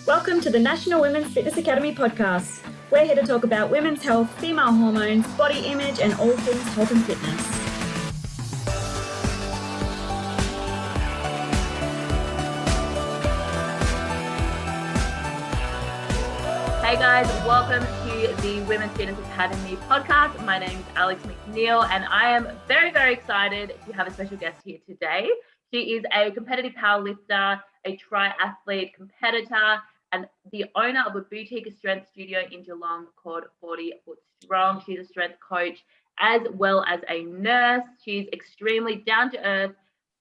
Welcome to the National Women's Fitness Academy podcast. We're here to talk about women's health, female hormones, body image, and all things health and fitness. Hey guys, welcome to the Women's Fitness Academy podcast. My name is Alex McNeil and I am very, very excited to have a special guest here today. She is a competitive powerlifter, a triathlete competitor, and the owner of a boutique strength studio in Geelong called 40 Foot Strong. She's a strength coach as well as a nurse. She's extremely down to earth,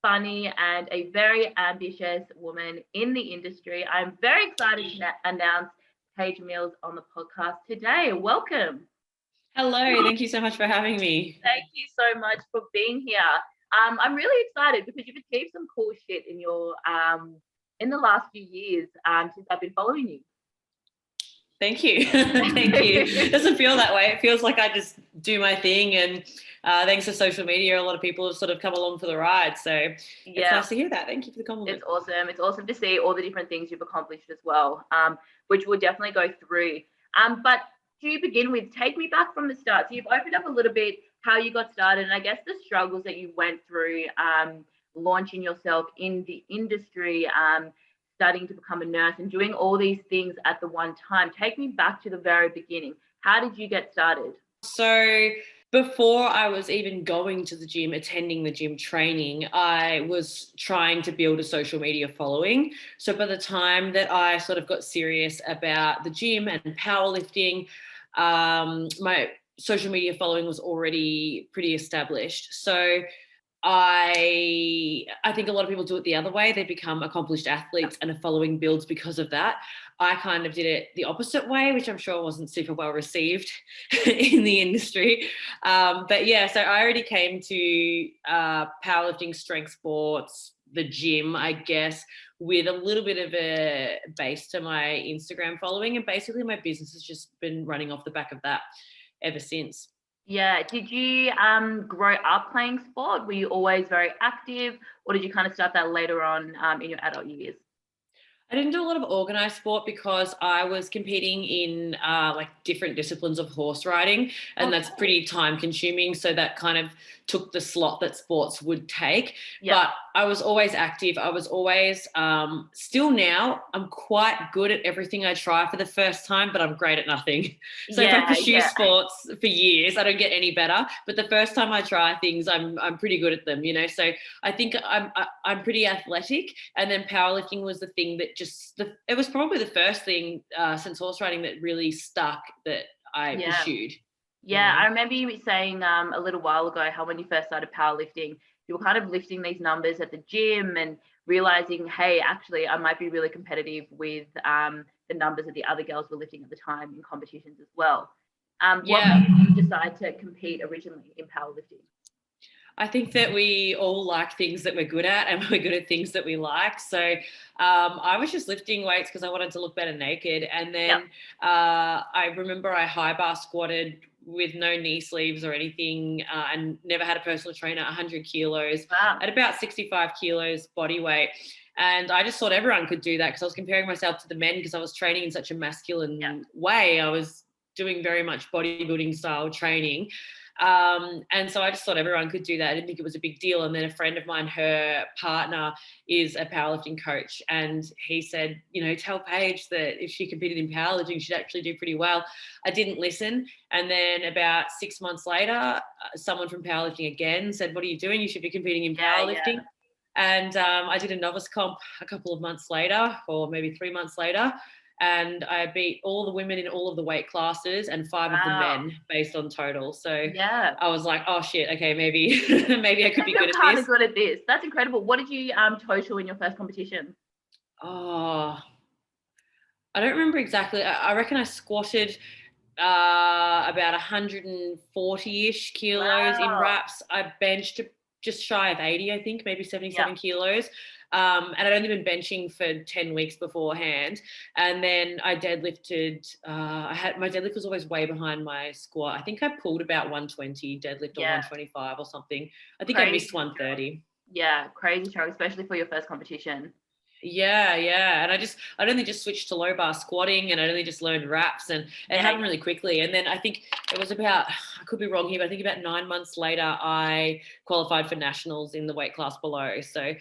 funny, and a very ambitious woman in the industry. I'm very excited to announce Paige Mills on the podcast today. Welcome. Hello, thank you so much for having me. Thank you so much for being here. I'm really excited because you've achieved some cool shit in your in the last few years since I've been following you. Thank you. Thank you. It doesn't feel that way. It feels like I just do my thing, and thanks to social media, a lot of people have sort of come along for the ride. So it's nice to hear that. Thank you for the compliment. It's awesome. It's awesome to see all the different things you've accomplished as well, which we'll definitely go through. But to begin with, take me back from the start. So you've opened up a little bit how you got started, and I guess the struggles that you went through launching yourself in the industry, studying to become a nurse and doing all these things at the one time. Take me back to the very beginning. How did you get started? So before I was even going to the gym, attending the gym training, I was trying to build a social media following. So by the time that I sort of got serious about the gym and powerlifting, my social media following was already pretty established. So I think a lot of people do it the other way. They become accomplished athletes and a following builds because of that. I kind of did it the opposite way, which I'm sure wasn't super well received in the industry. But yeah, so I already came to powerlifting, strength sports, the gym, I guess, with a little bit of a base to my Instagram following. And basically my business has just been running off the back of that ever since. Yeah. Did you grow up playing sport? Were you always very active, or did you kind of start that later on in your adult years? I didn't do a lot of organized sport because I was competing in like different disciplines of horse riding, and that's pretty time consuming. So that kind of took the slot that sports would take. Yeah. But I was always active. I was always, still now, I'm quite good at everything I try for the first time, but I'm great at nothing. So if I pursue sports for years, I don't get any better. But the first time I try things, I'm pretty good at them, you know. So I think I'm pretty athletic. And then powerlifting was the thing that it was probably the first thing since horse riding that really stuck that I pursued. Yeah, I remember you saying a little while ago how when you first started powerlifting, you were kind of lifting these numbers at the gym and realizing, hey, actually, I might be really competitive with the numbers that the other girls were lifting at the time in competitions as well. What made you decide to compete originally in powerlifting? I think that we all like things that we're good at, and we're good at things that we like. So I was just lifting weights because I wanted to look better naked. And then I remember I high bar squatted with no knee sleeves or anything, and never had a personal trainer, 100 kilos, at about 65 kilos body weight. And I just thought everyone could do that because I was comparing myself to the men because I was training in such a masculine way. I was doing very much bodybuilding style training. And so I just thought everyone could do that. I didn't think it was a big deal. And then a friend of mine, her partner is a powerlifting coach, and he said, you know, tell Paige that if she competed in powerlifting, she'd actually do pretty well. I didn't listen. And then about 6 months later, someone from powerlifting again said, what are you doing? You should be competing in powerlifting. And I did a novice comp a couple of months later, or maybe 3 months later. And I beat all the women in all of the weight classes and 5 of the men based on total. So I was like, oh shit, okay, maybe I could be good at this. Kind of good at this. That's incredible. What did you total in your first competition? Oh, I don't remember exactly. I reckon I squatted about 140-ish kilos in wraps. I benched just shy of 80, I think, maybe 77 kilos. And I'd only been benching for 10 weeks beforehand. And then I deadlifted, my deadlift was always way behind my squat. I think I pulled about 120 deadlift or 125 or something. I think I missed 130. Yeah, crazy stroke, especially for your first competition. Yeah. And I'd only just switched to low bar squatting, and I'd only just learned wraps, and it happened really quickly. And then I think it was about, I could be wrong here, but I think about 9 months later, I qualified for nationals in the weight class below. So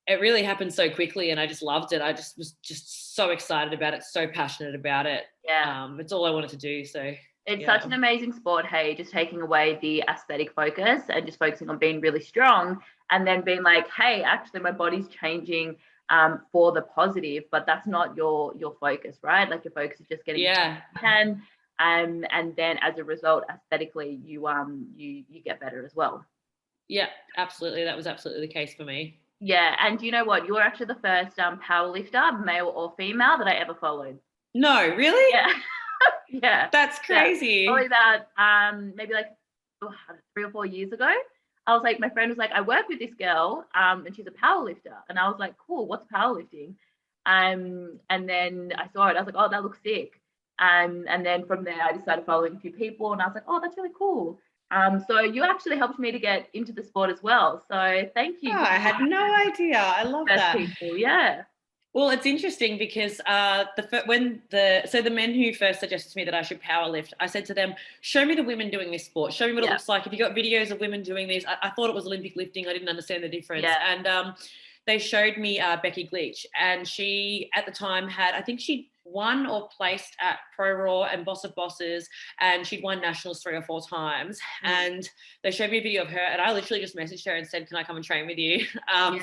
it really happened so quickly, and I just loved it. I just was just so excited about it, so passionate about it. It's all I wanted to do. So it's such an amazing sport, hey, just taking away the aesthetic focus and just focusing on being really strong, and then being like, hey, actually my body's changing for the positive, but that's not your focus, right? Like your focus is just getting and then as a result, aesthetically, you get better as well. Yeah, absolutely. That was absolutely the case for me. Yeah, and you know what? You were actually the first power lifter, male or female, that I ever followed. No, really? Yeah. Yeah. That's crazy. Probably about maybe like 3 or 4 years ago. I was like, my friend was like, I work with this girl, and she's a power lifter. And I was like, cool, what's powerlifting? And then I saw it. I was like, oh, that looks sick. And then from there, I just started following a few people, and I was like, oh, that's really cool. So you actually helped me to get into the sport as well. So thank you. Oh, I had no idea. I love that. People, yeah. Well, it's interesting because the men who first suggested to me that I should power lift, I said to them, show me the women doing this sport. Show me what it looks like. If you got videos of women doing this, I thought it was Olympic lifting. I didn't understand the difference. Yeah. And they showed me Becky Glitch, and she at the time had, I think she'd won or placed at Pro Raw and Boss of Bosses, and she'd won nationals 3 or 4 times. And they showed me a video of her, and I literally just messaged her and said, can I come and train with you?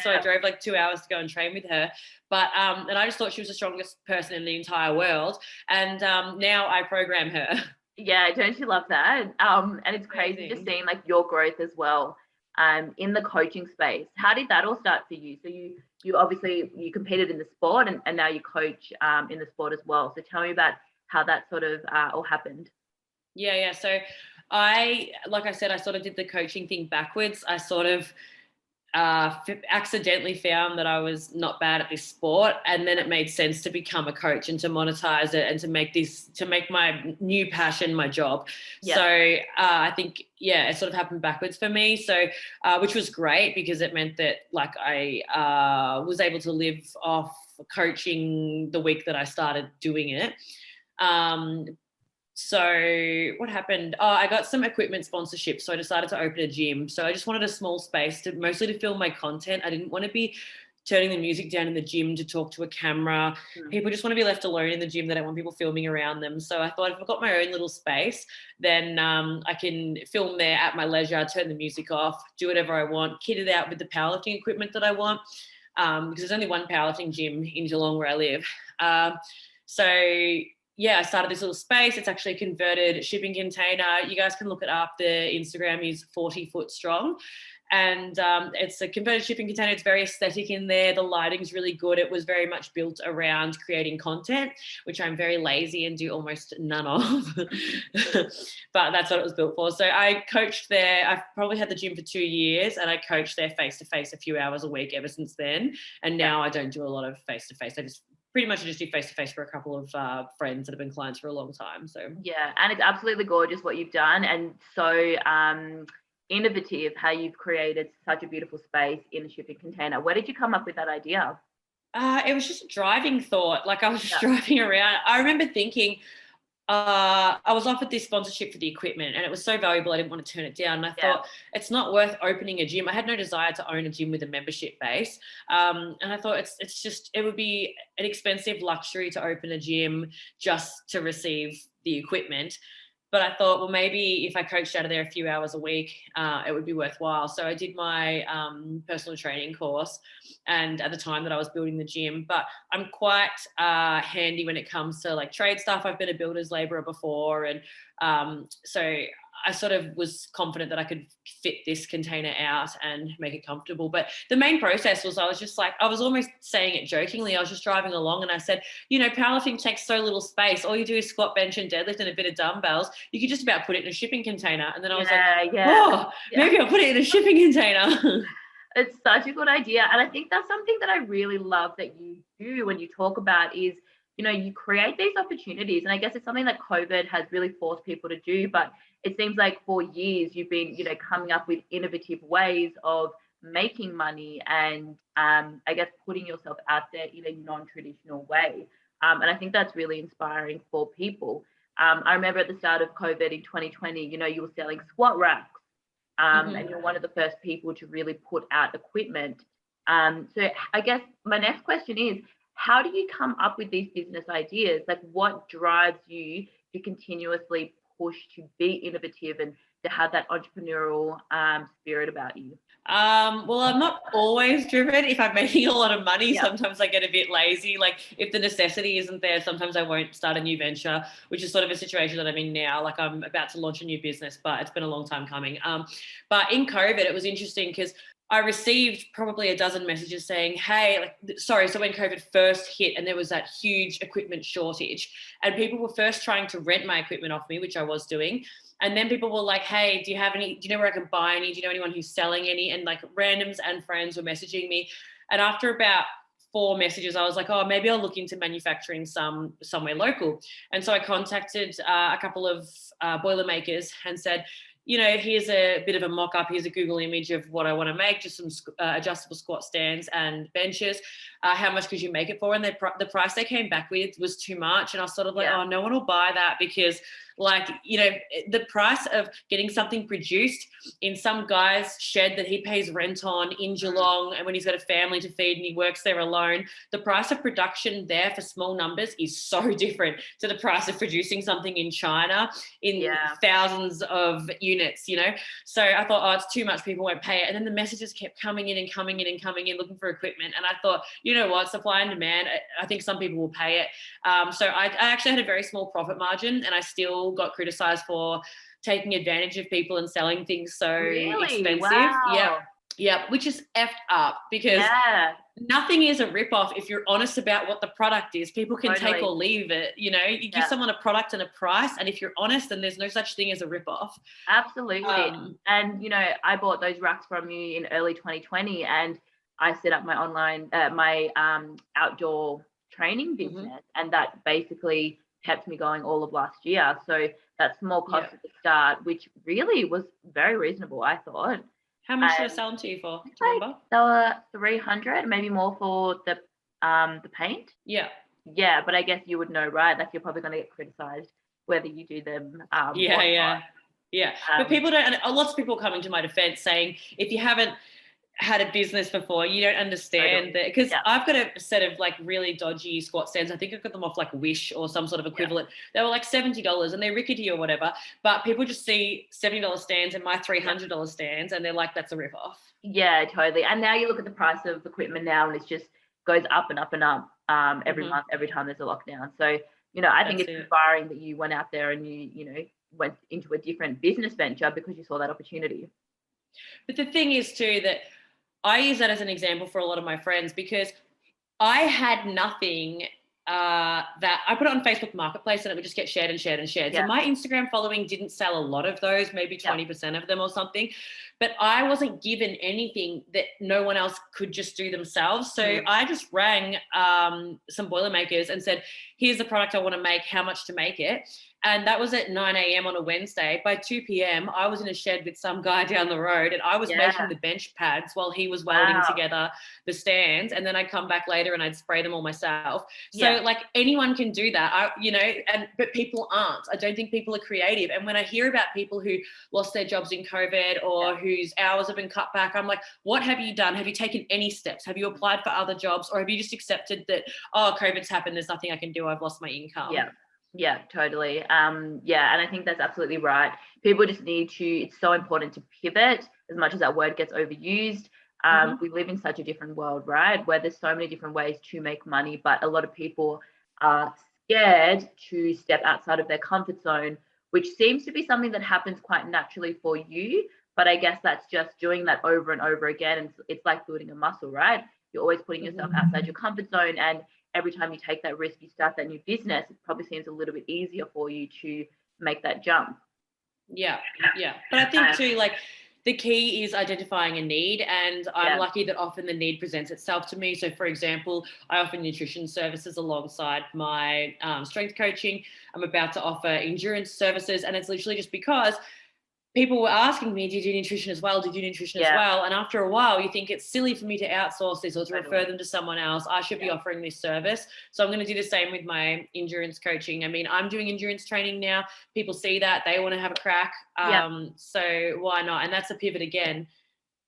So I drove like 2 hours to go and train with her. But and I just thought she was the strongest person in the entire world. And now I program her. Yeah, don't you love that? And it's crazy just seeing like your growth as well in the coaching space. How did that all start for you? So you obviously you competed in the sport, and now you coach in the sport as well. So tell me about how that sort of all happened. Yeah. So like I said, I sort of did the coaching thing backwards. I sort of accidentally found that I was not bad at this sport, and then it made sense to become a coach and to monetize it and to make my new passion my job. So I think it sort of happened backwards for me, so which was great because it meant that like I was able to live off coaching the week that I started doing it. So what happened? I got some equipment sponsorship. So I decided to open a gym. So I just wanted a small space mostly to film my content. I didn't want to be turning the music down in the gym to talk to a camera. People just want to be left alone in the gym. They don't want people filming around them. So I thought if I've got my own little space, then I can film there at my leisure, turn the music off, do whatever I want, kit it out with the powerlifting equipment that I want, because there's only one powerlifting gym in Geelong where I live. I started this little space. It's actually a converted shipping container. You guys can look it up. The Instagram is 40 foot strong. And it's a converted shipping container. It's very aesthetic in there. The lighting's really good. It was very much built around creating content, which I'm very lazy and do almost none of. But that's what it was built for. So I coached there. I've probably had the gym for 2 years, and I coached there face-to-face a few hours a week ever since then. And now I don't do a lot of face-to-face. I just pretty much do face-to-face for a couple of friends that have been clients for a long time. So yeah, and it's absolutely gorgeous what you've done, and so innovative how you've created such a beautiful space in a shipping container. Where did you come up with that idea? It was just a driving thought. Like I was just driving around. I remember thinking, I was offered this sponsorship for the equipment, and it was so valuable I didn't want to turn it down. And I thought it's not worth opening a gym. I had no desire to own a gym with a membership base. And I thought it would be an expensive luxury to open a gym just to receive the equipment. But I thought, well, maybe if I coached out of there a few hours a week, it would be worthwhile. So I did my personal training course, and at the time that I was building the gym. But I'm quite handy when it comes to like trade stuff. I've been a builder's labourer before, and so I sort of was confident that I could fit this container out and make it comfortable. But the main process was I was almost saying it jokingly. I was just driving along and I said, powerlifting takes so little space. All you do is squat, bench and deadlift and a bit of dumbbells. You could just about put it in a shipping container. And then I was maybe I'll put it in a shipping container. It's such a good idea. And I think that's something that I really love that you do when you talk about is, you create these opportunities. And I guess it's something that COVID has really forced people to do, but it seems like for years you've been, coming up with innovative ways of making money and I guess putting yourself out there in a non-traditional way. And I think that's really inspiring for people. I remember at the start of COVID in 2020, you were selling squat racks, and you're one of the first people to really put out equipment. So I guess my next question is, how do you come up with these business ideas? Like, what drives you to continuously push to be innovative and to have that entrepreneurial spirit about you? Well, I'm not always driven. If I'm making a lot of money, Yeah. sometimes I get a bit lazy. Like if the necessity isn't there, sometimes I won't start a new venture, which is sort of a situation that I'm in now. Like I'm about to launch a new business, but it's been a long time coming. But in COVID, it was interesting because I received probably a dozen messages saying, hey, so when COVID first hit and there was that huge equipment shortage and people were first trying to rent my equipment off me, which I was doing. And then people were like, hey, do you know where I can buy any? Do you know anyone who's selling any? And like randoms and friends were messaging me. And after about 4 messages, I was like, oh, maybe I'll look into manufacturing somewhere local. And so I contacted a couple of Boilermakers and said, here's a bit of a mock-up. Here's a Google image of what I want to make, just some adjustable squat stands and benches. How much could you make it for? And the price they came back with was too much. And I was sort of like, oh, no one will buy that because the price of getting something produced in some guy's shed that he pays rent on in Geelong, and when he's got a family to feed and he works there alone, the price of production there for small numbers is so different to the price of producing something in China in thousands of units, So I thought, oh, it's too much, people won't pay it. And then the messages kept coming in looking for equipment. And I thought, you know what, supply and demand, I think some people will pay it. So I actually had a very small profit margin, and I still got criticized for taking advantage of people and selling things so expensive. Wow. Yeah, which is effed up because nothing is a rip-off if you're honest about what the product is. People can take or leave it, you give someone a product and a price, and if you're honest, then there's no such thing as a rip-off. Absolutely. And I bought those racks from you in early 2020, and I set up my online outdoor training business, and that basically kept me going all of last year. So that small cost at the start, which really was very reasonable, I thought. How much did I sell them to you for? Do you remember? They were $300, maybe more for the paint. Yeah. Yeah, but I guess you would know, right? Like you're probably going to get criticized whether you do them. Yeah. But people don't. Lots of people come into my defense saying, if you haven't had a business before, you don't understand that, because I've got a set of like really dodgy squat stands. I think I got them off like Wish or some sort of equivalent. They were like $70 and they're rickety or whatever, but people just see $70 stands and my $300 stands and they're like, that's a rip off. Yeah, totally. And now you look at the price of equipment now and it just goes up and up and up every month, every time there's a lockdown. So, I think it's inspiring that you went out there and you went into a different business venture because you saw that opportunity. But the thing is too that I use that as an example for a lot of my friends, because I had nothing that I put it on Facebook Marketplace and it would just get shared and shared and shared. So my Instagram following didn't sell a lot of those, maybe 20% of them or something, but I wasn't given anything that no one else could just do themselves. So I just rang some Boilermakers and said, here's the product I want to make, how much to make it. And that was at 9 a.m. on a Wednesday. By 2 p.m., I was in a shed with some guy down the road and I was making the bench pads while he was welding together the stands. And then I'd come back later and I'd spray them all myself. So like anyone can do that, but people aren't. I don't think people are creative. And when I hear about people who lost their jobs in COVID or whose hours have been cut back, I'm like, what have you done? Have you taken any steps? Have you applied for other jobs? Or have you just accepted that, oh, COVID's happened, there's nothing I can do, I've lost my income? Yeah, totally. And I think that's absolutely right. People just need to, it's so important to pivot as much as that word gets overused. We live in such a different world, right? Where there's so many different ways to make money, but a lot of people are scared to step outside of their comfort zone, which seems to be something that happens quite naturally for you. But I guess that's just doing that over and over again. And it's like building a muscle, right? You're always putting yourself outside your comfort zone, and every time you take that risk, you start that new business, it probably seems a little bit easier for you to make that jump. Yeah. But I think too, like the key is identifying a need, and I'm lucky that often the need presents itself to me. So for example, I offer nutrition services alongside my strength coaching. I'm about to offer endurance services, and it's literally just because people were asking me, do you do nutrition as well? Do you do nutrition as well? And after a while, you think it's silly for me to outsource this or to refer them to someone else. I should be offering this service. So I'm going to do the same with my endurance coaching. I mean, I'm doing endurance training now. People see that, they want to have a crack. So why not? And that's a pivot again.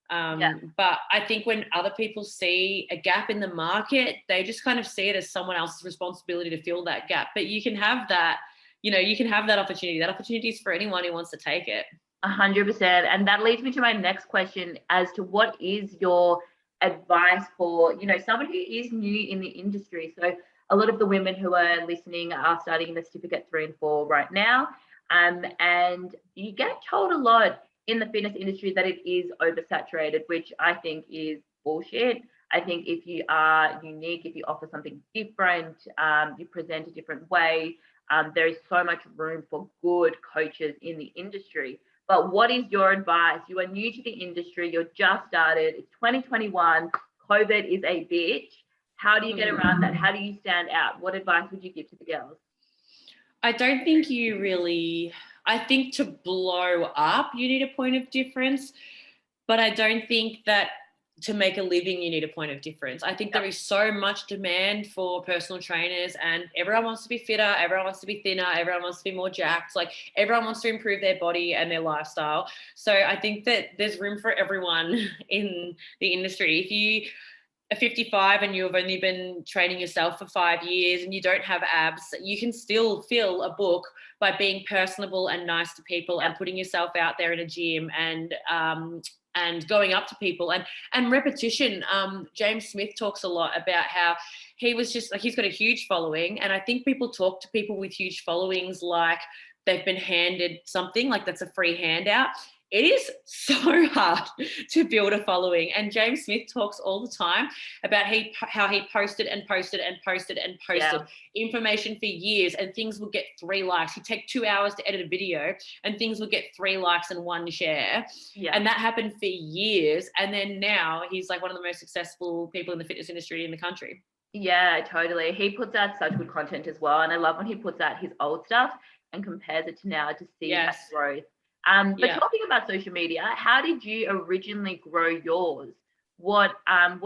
But I think when other people see a gap in the market, they just kind of see it as someone else's responsibility to fill that gap. But you can have that, you can have that opportunity. That opportunity is for anyone who wants to take it. 100%. And that leads me to my next question as to what is your advice for, someone who is new in the industry. So a lot of the women who are listening are studying the certificate 3 and 4 right now. And you get told a lot in the fitness industry that it is oversaturated, which I think is bullshit. I think if you are unique, if you offer something different, you present a different way, there is so much room for good coaches in the industry. But what is your advice? You are new to the industry. You're just started. It's 2021. COVID is a bitch. How do you get around that? How do you stand out? What advice would you give to the girls? I don't think I think to blow up, you need a point of difference. But I don't think that to make a living, you need a point of difference. I think there is so much demand for personal trainers, and everyone wants to be fitter, everyone wants to be thinner, everyone wants to be more jacked. Like, everyone wants to improve their body and their lifestyle. So I think that there's room for everyone in the industry. If you are 55 and you've only been training yourself for 5 years and you don't have abs, you can still fill a book by being personable and nice to people and putting yourself out there in a gym and going up to people and repetition. James Smith talks a lot about how he was just like, he's got a huge following. And I think people talk to people with huge followings like they've been handed something, like that's a free handout. It is so hard to build a following. And James Smith talks all the time about how he posted information for years, and things would get 3 likes. He'd take 2 hours to edit a video and things would get 3 likes and 1 share. And that happened for years. And then now he's like one of the most successful people in the fitness industry in the country. Yeah, totally. He puts out such good content as well. And I love when he puts out his old stuff and compares it to now to see that growth. But talking about social media, how did you originally grow yours? What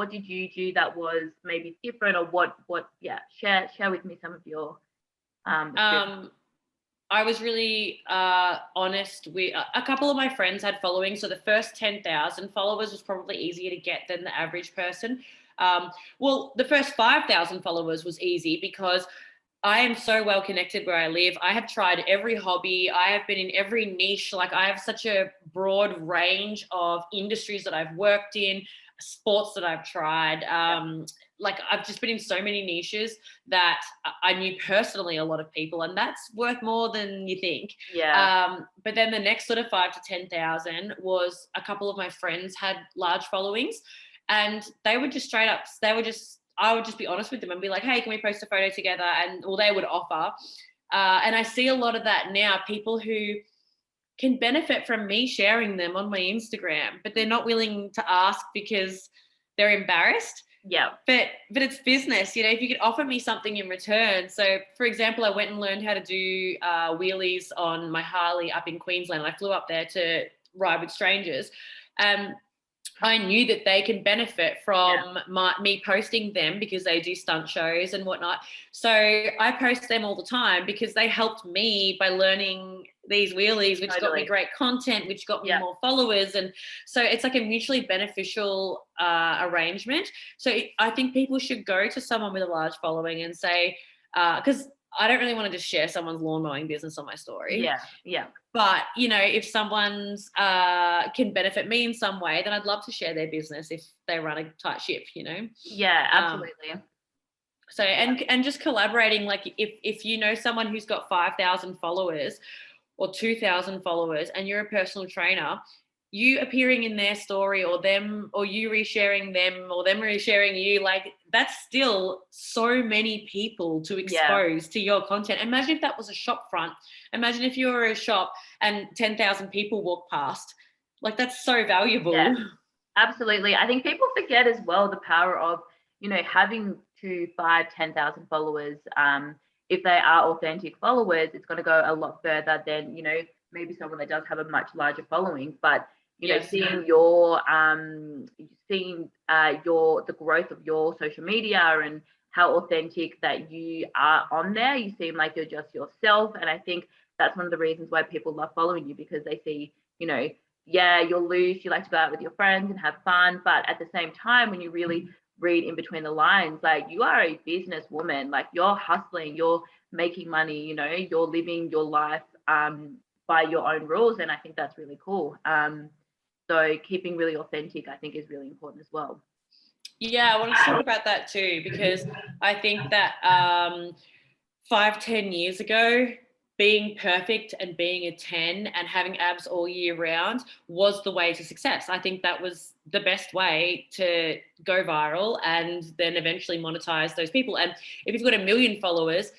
did you do that was maybe different, or what share with me some of your I was really honest with a couple of my friends had following. So the first 10,000 followers was probably easier to get than the average person. Well, the first 5,000 followers was easy because I am so well connected where I live. I have tried every hobby. I have been in every niche. Like, I have such a broad range of industries that I've worked in, sports that I've tried. Like, I've just been in so many niches that I knew personally a lot of people, and that's worth more than you think. But then the next sort of 5,000 to 10,000 was a couple of my friends had large followings, and they would just I would just be honest with them and be like, hey, can we post a photo together? And they would offer. And I see a lot of that now, people who can benefit from me sharing them on my Instagram, but they're not willing to ask because they're embarrassed. But it's business, if you could offer me something in return. So, for example, I went and learned how to do wheelies on my Harley up in Queensland. I flew up there to ride with strangers. I knew that they can benefit from me posting them because they do stunt shows and whatnot. So I post them all the time because they helped me by learning these wheelies, which got me great content, which got me more followers. And so it's like a mutually beneficial arrangement. So I think people should go to someone with a large following and say, because I don't really want to just share someone's lawn mowing business on my story. But, if someone's can benefit me in some way, then I'd love to share their business if they run a tight ship, Yeah, absolutely. So, and just collaborating, like if you know someone who's got 5,000 followers or 2,000 followers and you're a personal trainer, you appearing in their story or you resharing them or them resharing you, like, that's still so many people to expose to your content. Imagine if that was a shop front. Imagine if you were a shop and 10,000 people walk past. Like, that's so valuable. Yeah, absolutely. I think people forget as well the power of, having 2, 5, 10,000 followers. If they are authentic followers, it's going to go a lot further than, maybe someone that does have a much larger following, but you know, Yes. seeing the growth of your social media and how authentic that you are on there. You seem like you're just yourself, and I think that's one of the reasons why people love following you, because they see, you know, yeah, you're loose, you like to go out with your friends and have fun, but at the same time, when you really read in between the lines, like, you are a businesswoman, like, you're hustling, you're making money, you know, you're living your life by your own rules, and I think that's really cool. So keeping really authentic, I think, is really important as well. Yeah, I want to talk about that too, because I think that 5-10 years ago, being perfect and being a 10 and having abs all year round was the way to success. I think that was the best way to go viral and then eventually monetize those people. And if you've got 1 million followers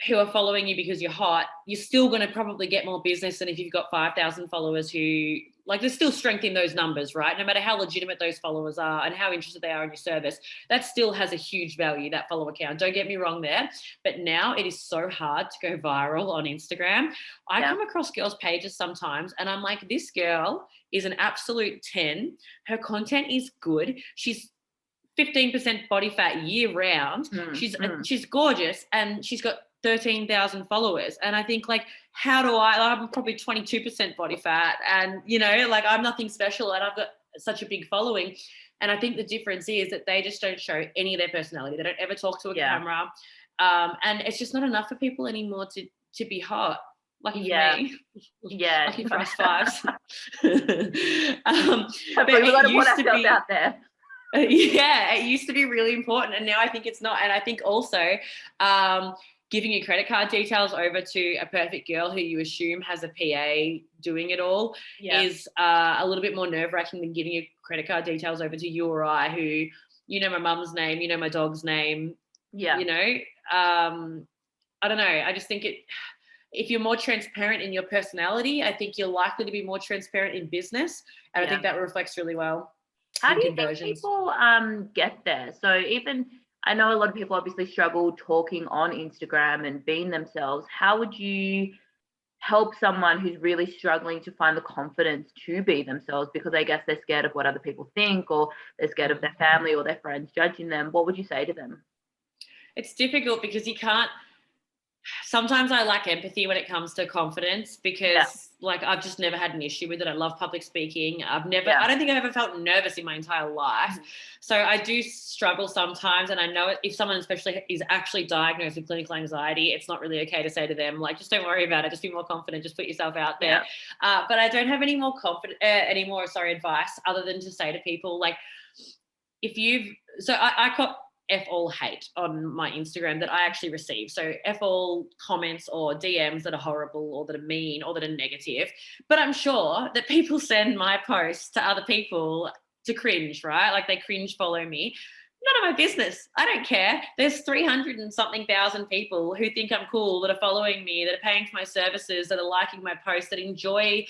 who are following you because you're hot, you're still going to probably get more business than if you've got 5,000 followers who, like, there's still strength in those numbers, right? No matter how legitimate those followers are and how interested they are in your service, that still has a huge value, that follower count. Don't get me wrong there. But now it is so hard to go viral on Instagram. I come across girls' pages sometimes and I'm like, this girl is an absolute 10. Her content is good. She's 15% body fat year round. She's gorgeous and she's got 13,000 followers. And I think, like, I'm probably 22% body fat and, you know, like, I'm nothing special and I've got such a big following. And I think the difference is that they just don't show any of their personality. They don't ever talk to a camera. And it's just not enough for people anymore to be hot. Lucky for me. Yeah. Lucky for us fives. But we got to put ourselves out there. Yeah, it used to be really important, and now I think it's not. And I think also giving your credit card details over to a perfect girl who you assume has a PA doing it all is a little bit more nerve-wracking than giving your credit card details over to you or I, who, you know, my mum's name, you know, my dog's name, you know. I don't know. I just think if you're more transparent in your personality, I think you're likely to be more transparent in business, and I think that reflects really well. How do you think people get there? So even, I know a lot of people obviously struggle talking on Instagram and being themselves. How would you help someone who's really struggling to find the confidence to be themselves, because I guess they're scared of what other people think, or they're scared of their family or their friends judging them? What would you say to them? It's difficult because you can't. Sometimes I lack empathy when it comes to confidence, because like, I've just never had an issue with it. I love public speaking. I don't think I've ever felt nervous in my entire life. So I do struggle sometimes. And I know if someone especially is actually diagnosed with clinical anxiety, it's not really okay to say to them, like, just don't worry about it. Just be more confident. Just put yourself out there. But I don't have any more advice other than to say to people, like, I caught F all hate on my Instagram that I actually receive. So F all comments or DMs that are horrible or that are mean or that are negative. But I'm sure that people send my posts to other people to cringe, right? Like, they cringe follow me. None of my business. I don't care. There's 300 and something thousand people who think I'm cool, that are following me, that are paying for my services, that are liking my posts, that enjoy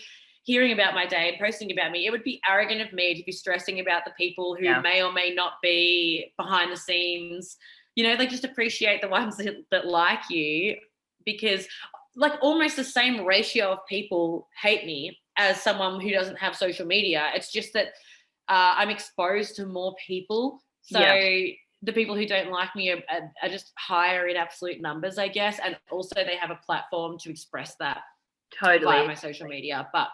hearing about my day and posting about me. It would be arrogant of me to be stressing about the people who may or may not be behind the scenes. You know, like, just appreciate the ones that like you, because, like, almost the same ratio of people hate me as someone who doesn't have social media. It's just that I'm exposed to more people. So the people who don't like me are just higher in absolute numbers, I guess. And also they have a platform to express that via my social media. But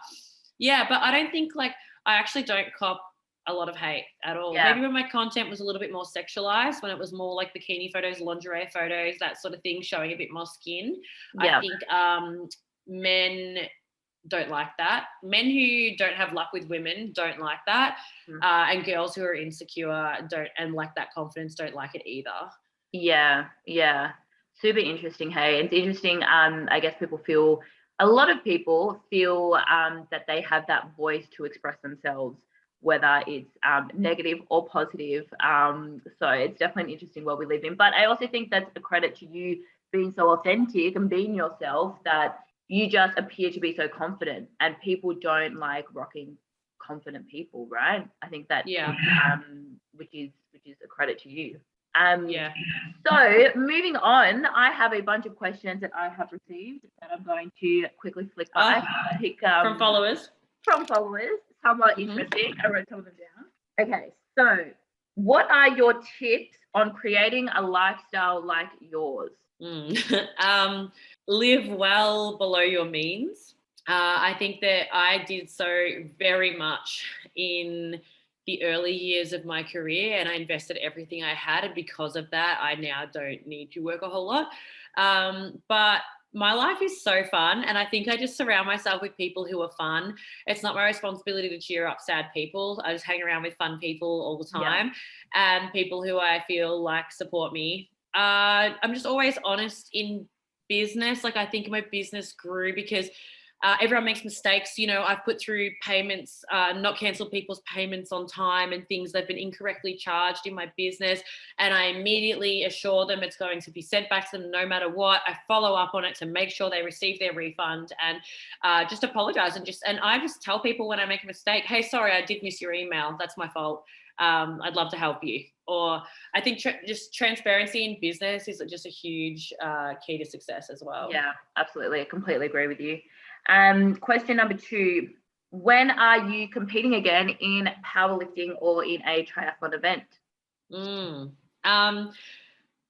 I don't think, like, I actually don't cop a lot of hate at all. Maybe when my content was a little bit more sexualized, when it was more like bikini photos, lingerie photos, that sort of thing, showing a bit more skin. I think men don't like that. Men who don't have luck with women don't like that. And girls who are insecure and lack that confidence don't like it either. Yeah. Super interesting. Hey, it's interesting. I guess a lot of people feel that they have that voice to express themselves, whether it's negative or positive. So it's definitely an interesting world we live in. But I also think that's a credit to you being so authentic and being yourself, that you just appear to be so confident, and people don't like rocking confident people, right? I think that which is a credit to you. Yeah. So moving on, I have a bunch of questions that I have received that I'm going to quickly flick by. From followers. From followers, somewhat interesting. I wrote some of them down. Okay, so what are your tips on creating a lifestyle like yours? Live well below your means. I think that I did so very much in the early years of my career, and I invested everything I had, and because of that I now don't need to work a whole lot, but my life is so fun, and I think I just surround myself with people who are fun. It's not my responsibility to cheer up sad people. I just hang around with fun people all the time, and people who I feel like support me. I'm just always honest in business. Like, I think my business grew because everyone makes mistakes. You know, I've put through payments, not cancelled people's payments on time and things that have been incorrectly charged in my business. And I immediately assure them it's going to be sent back to them no matter what. I follow up on it to make sure they receive their refund, and just apologize. And I just tell people when I make a mistake, hey, sorry, I did miss your email. That's my fault. I'd love to help you. Or I think just transparency in business is just a huge key to success as well. Yeah, absolutely. I completely agree with you. Question number 2, when are you competing again in powerlifting or in a triathlon event?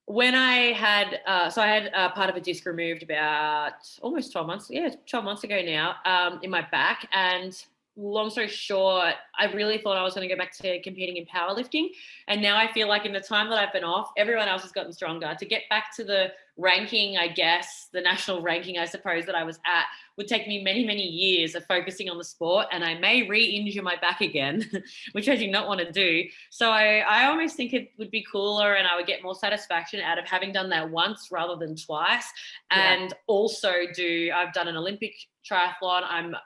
When I had, so I had part of a disc removed about almost 12 months ago now, in my back. And long story short, I really thought I was going to go back to competing in powerlifting. And now I feel like in the time that I've been off, everyone else has gotten stronger. To get back to the ranking, I guess, the national ranking, I suppose, that I was at, would take me many, many years of focusing on the sport. And I may re-injure my back again, which I do not want to do. So I almost think it would be cooler, and I would get more satisfaction out of having done that once rather than twice. And also I've done an Olympic triathlon. I'm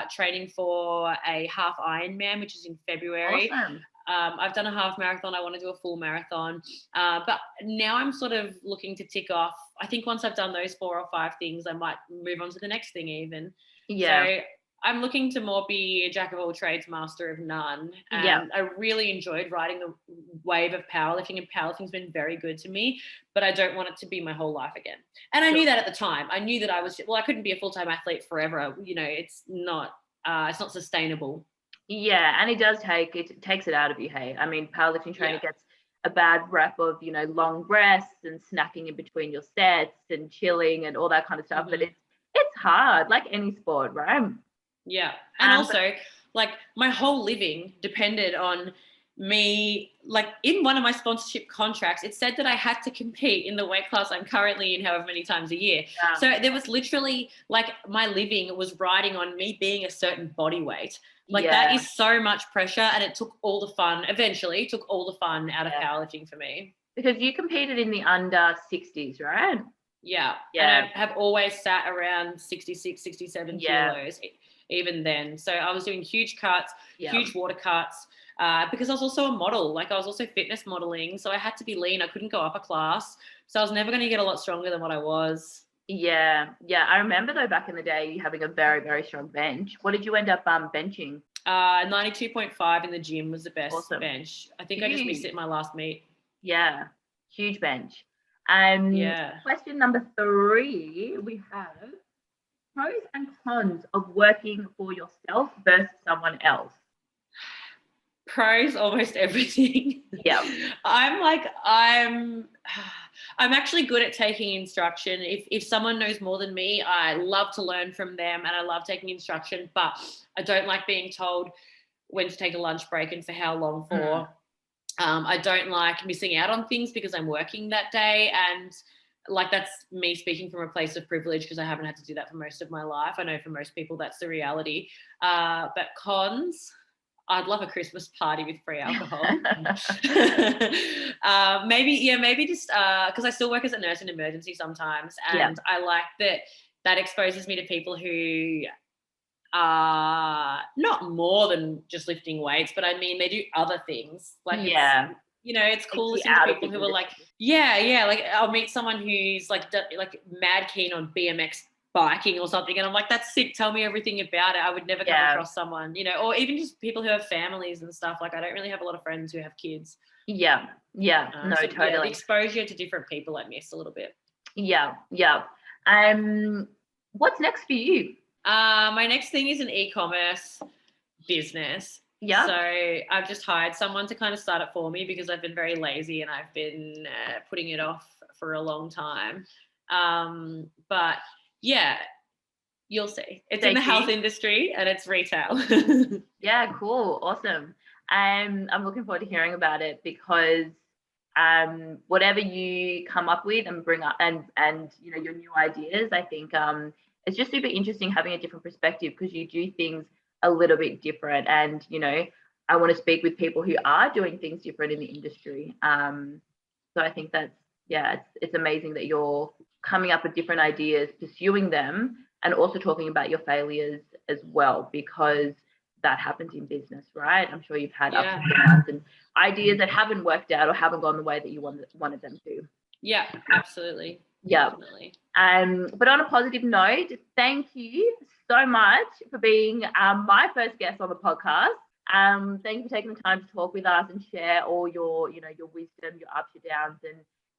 training for a half Ironman, which is in February. Awesome. I've done a half marathon. I want to do a full marathon. But now I'm sort of looking to tick off. I think once I've done those 4 or 5 things, I might move on to the next thing even. Yeah. So I'm looking to more be a jack of all trades, master of none. And I really enjoyed riding the wave of powerlifting, and powerlifting's been very good to me, but I don't want it to be my whole life again. And I knew that at the time. I knew that I couldn't be a full-time athlete forever. You know, it's not sustainable. Yeah, and it takes it out of you, hey. I mean, powerlifting training gets a bad rep of, you know, long breaths and snacking in between your sets and chilling and all that kind of stuff. But it's hard, like any sport, right? Yeah. And also, like, my whole living depended on me. Like, in one of my sponsorship contracts, it said that I had to compete in the weight class I'm currently in however many times a year. So there was literally, like, my living was riding on me being a certain body weight. Like, that is so much pressure, and it took all the fun out of powerlifting for me. Because you competed in the under 60s, right? Yeah. And I have always sat around 66, 67 kilos even then. So I was doing huge cuts, huge water cuts, because I was also a model. Like, I was also fitness modeling. So I had to be lean. I couldn't go up a class. So I was never going to get a lot stronger than what I was. Yeah. I remember, though, back in the day, you having a very, very strong bench. What did you end up benching? 92.5 in the gym was the best bench. I think I just missed it in my last meet. Yeah, huge bench. Question number 3, we have pros and cons of working for yourself versus someone else. Pros, almost everything. Yeah. I'm actually good at taking instruction. If someone knows more than me, I love to learn from them, and I love taking instruction, but I don't like being told when to take a lunch break and for how long for. I don't like missing out on things because I'm working that day, and like, that's me speaking from a place of privilege because I haven't had to do that for most of my life. I know for most people that's the reality. But cons, I'd love a Christmas party with free alcohol. maybe just because I still work as a nurse in emergency sometimes, and I like that exposes me to people who are not more than just lifting weights, but I mean, they do other things. Like, you know, it's cool listening to people who are like, like, I'll meet someone who's like mad keen on BMX biking or something, and I'm like, that's sick, tell me everything about it. I would never come across someone, you know, or even just people who have families and stuff. Like, I don't really have a lot of friends who have kids. Yeah, Yeah, no, So, totally. yeah, the exposure to different people I miss a little bit. Yeah. What's next for you? My next thing is an e-commerce business. Yeah. So I've just hired someone to kind of start it for me because I've been very lazy and I've been putting it off for a long time. But yeah, you'll see. It's in the health industry and it's retail. Yeah, cool. Awesome. I'm looking forward to hearing about it because whatever you come up with and bring up and you know, your new ideas, I think it's just super interesting having a different perspective because you do things a little bit different. And, you know, I want to speak with people who are doing things different in the industry. So I think that's, yeah, it's amazing that you're coming up with different ideas, pursuing them, and also talking about your failures as well, because that happens in business, right? I'm sure you've had ups and downs and ideas that haven't worked out or haven't gone the way that you wanted them to. Yeah, absolutely. Yeah. Definitely. But on a positive note, thank you so much for being my first guest on the podcast. Thank you for taking the time to talk with us and share all your, you know, your wisdom, your ups, your downs,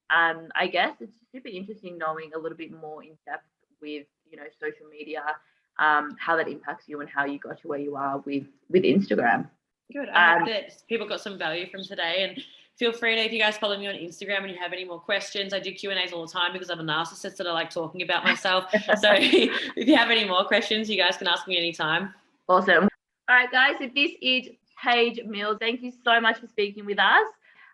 and I guess it's super interesting knowing a little bit more in depth with, you know, social media, how that impacts you and how you got to where you are with Instagram. Good. I hope that people got some value from today, and feel free to, if you guys follow me on Instagram and you have any more questions, I do Q&As all the time because I'm a narcissist that I like talking about myself. So if you have any more questions, you guys can ask me anytime. Awesome. All right, guys, so this is Paige Mills. Thank you so much for speaking with us.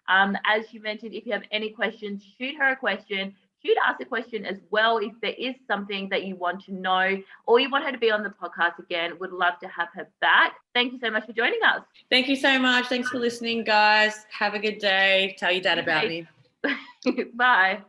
As she mentioned, if you have any questions, shoot her a question. Shoot us a question as well if there is something that you want to know or you want her to be on the podcast again. Would love to have her back. Thank you so much for joining us. Thank you so much. Thanks for listening, guys. Have a good day. Tell your dad about me. Bye.